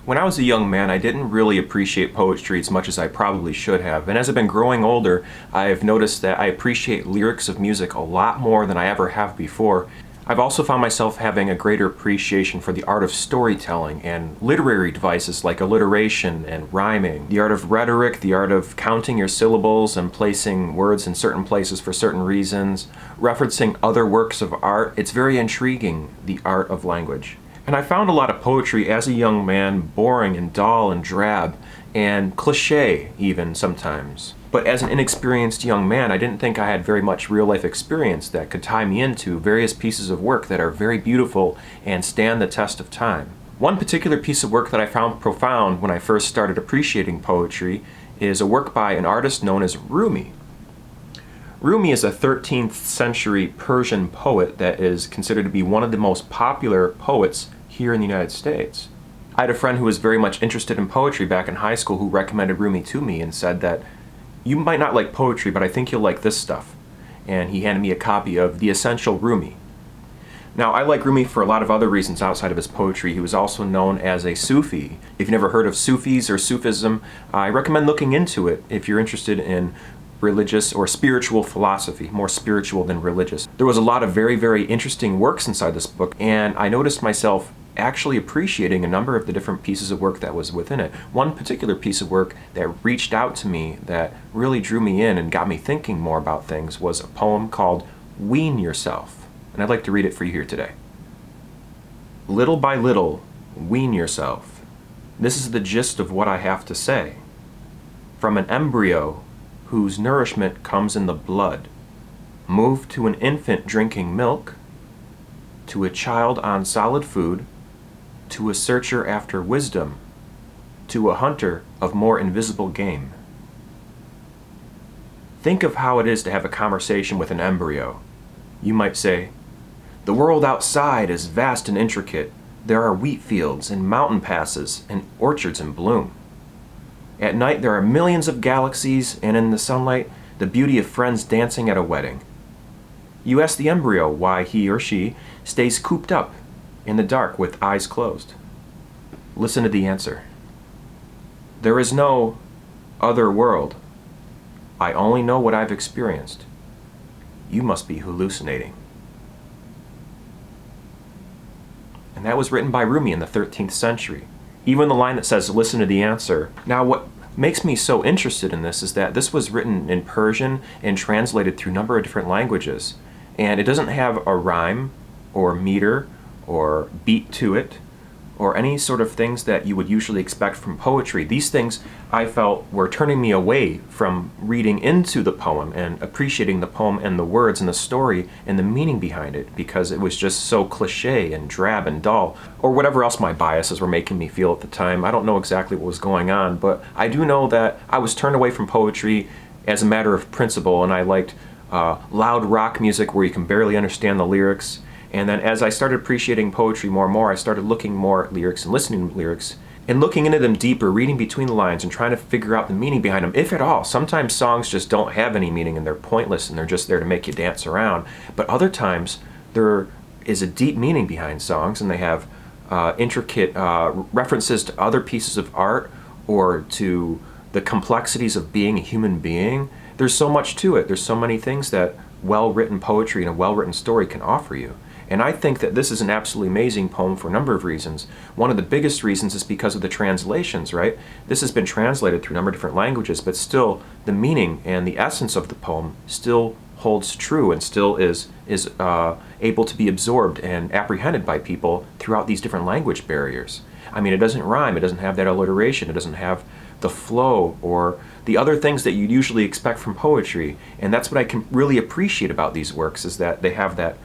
When I was a young man, I didn't really appreciate poetry as much as I probably should have. And as I've been growing older, I've noticed that I appreciate lyrics of music a lot more than I ever have before. I've also found myself having a greater appreciation for the art of storytelling and literary devices like alliteration and rhyming, the art of rhetoric, the art of counting your syllables and placing words in certain places for certain reasons, referencing other works of art. It's very intriguing, the art of language. And I found a lot of poetry as a young man boring and dull and drab and cliche even sometimes. But as an inexperienced young man, I didn't think I had very much real-life experience that could tie me into various pieces of work that are very beautiful and stand the test of time. One particular piece of work that I found profound when I first started appreciating poetry is a work by an artist known as Rumi. Rumi is a 13th century Persian poet that is considered to be one of the most popular poets here in the United States. I had a friend who was very much interested in poetry back in high school who recommended Rumi to me and said that you might not like poetry, but I think you'll like this stuff. And he handed me a copy of The Essential Rumi. Now, I like Rumi for a lot of other reasons outside of his poetry. He was also known as a Sufi. If you've never heard of Sufis or Sufism, I recommend looking into it if you're interested in religious or spiritual philosophy, more spiritual than religious. There was a lot of very, very interesting works inside this book, and I noticed myself actually appreciating a number of the different pieces of work that was within it. One particular piece of work that reached out to me that really drew me in and got me thinking more about things was a poem called Wean Yourself, and I'd like to read it for you here today. Little by little, wean yourself. This is the gist of what I have to say. From an embryo whose nourishment comes in the blood, move to an infant drinking milk, to a child on solid food, to a searcher after wisdom, to a hunter of more invisible game. Think of how it is to have a conversation with an embryo. You might say, "The world outside is vast and intricate. There are wheat fields and mountain passes and orchards in bloom. At night there are millions of galaxies, and in the sunlight, the beauty of friends dancing at a wedding." You ask the embryo why he or she stays cooped up in the dark with eyes closed. Listen to the answer. There is no other world. I only know what I've experienced. You must be hallucinating. And that was written by Rumi in the 13th century. Even the line that says, "Listen to the answer." Now, what makes me so interested in this is that this was written in Persian and translated through a number of different languages. And it doesn't have a rhyme or meter or beat to it or any sort of things that you would usually expect from poetry. These things I felt were turning me away from reading into the poem and appreciating the poem and the words and the story and the meaning behind it, because it was just so cliche and drab and dull, or whatever else my biases were making me feel at the time. I don't know exactly what was going on, but I do know that I was turned away from poetry as a matter of principle, and I liked loud rock music where you can barely understand the lyrics. And then as I started appreciating poetry more and more, I started looking more at lyrics and listening to lyrics and looking into them deeper, reading between the lines and trying to figure out the meaning behind them, if at all. Sometimes songs just don't have any meaning and they're pointless and they're just there to make you dance around. But other times there is a deep meaning behind songs, and they have intricate references to other pieces of art or to the complexities of being a human being. There's so much to it. There's so many things that well-written poetry and a well-written story can offer you. And I think that this is an absolutely amazing poem for a number of reasons. One of the biggest reasons is because of the translations, right? This has been translated through a number of different languages, but still the meaning and the essence of the poem still holds true and still is able to be absorbed and apprehended by people throughout these different language barriers. I mean, it doesn't rhyme, it doesn't have that alliteration, it doesn't have the flow or the other things that you'd usually expect from poetry. And that's what I can really appreciate about these works, is that they have that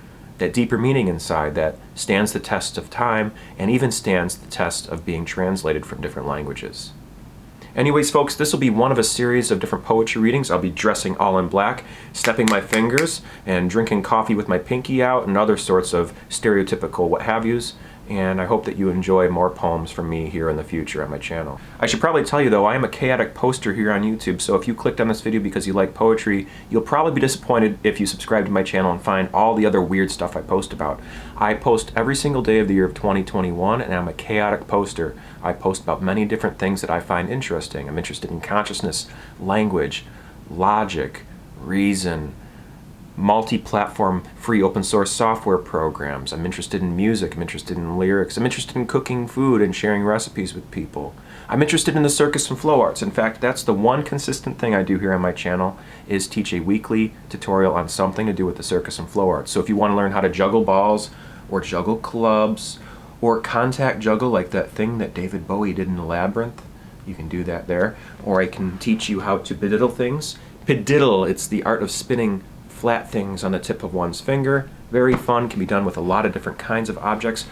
deeper meaning inside that stands the test of time and even stands the test of being translated from different languages. Anyways, folks, this will be one of a series of different poetry readings. I'll be dressing all in black, snapping my fingers, and drinking coffee with my pinky out, and other sorts of stereotypical what-have-yous. and I hope that you enjoy more poems from me here in the future on my channel. I should probably tell you though, I am a chaotic poster here on YouTube, so if you clicked on this video because you like poetry, you'll probably be disappointed if you subscribe to my channel and find all the other weird stuff I post about. I post every single day of the year of 2021, and I'm a chaotic poster. I post about many different things that I find interesting. I'm interested in consciousness, language, logic, reason, multi-platform free open source software programs. I'm interested in music, I'm interested in lyrics, I'm interested in cooking food and sharing recipes with people. I'm interested in the circus and flow arts. In fact, that's the one consistent thing I do here on my channel, is teach a weekly tutorial on something to do with the circus and flow arts. So if you want to learn how to juggle balls, or juggle clubs, or contact juggle like that thing that David Bowie did in the Labyrinth, you can do that there. Or I can teach you how to pediddle things. Pediddle, it's the art of spinning flat things on the tip of one's finger. Very fun, can be done with a lot of different kinds of objects,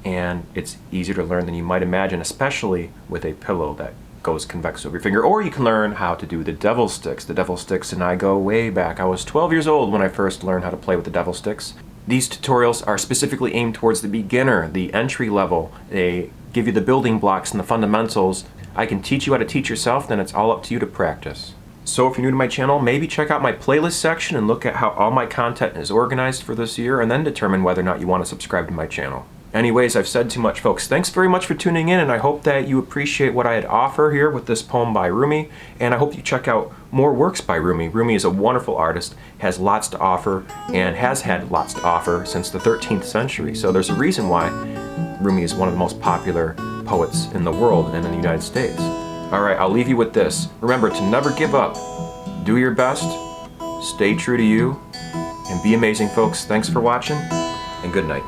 and it's easier to learn than you might imagine, especially with a pillow that goes convex over your finger. Or you can learn how to do the devil sticks. The devil sticks and I go way back. I was 12 years old when I first learned how to play with the devil sticks. These tutorials are specifically aimed towards the beginner, the entry level. They give you the building blocks and the fundamentals. I can teach you how to teach yourself, then it's all up to you to practice. So if you're new to my channel, maybe check out my playlist section and look at how all my content is organized for this year, and then determine whether or not you want to subscribe to my channel. Anyways, I've said too much, folks. Thanks very much for tuning in, and I hope that you appreciate what I had to offer here with this poem by Rumi, and I hope you check out more works by Rumi. Rumi is a wonderful artist, has lots to offer, and has had lots to offer since the 13th century. So there's a reason why Rumi is one of the most popular poets in the world and in the United States. Alright, I'll leave you with this. Remember to never give up. Do your best, stay true to you, and be amazing, folks. Thanks for watching, and good night.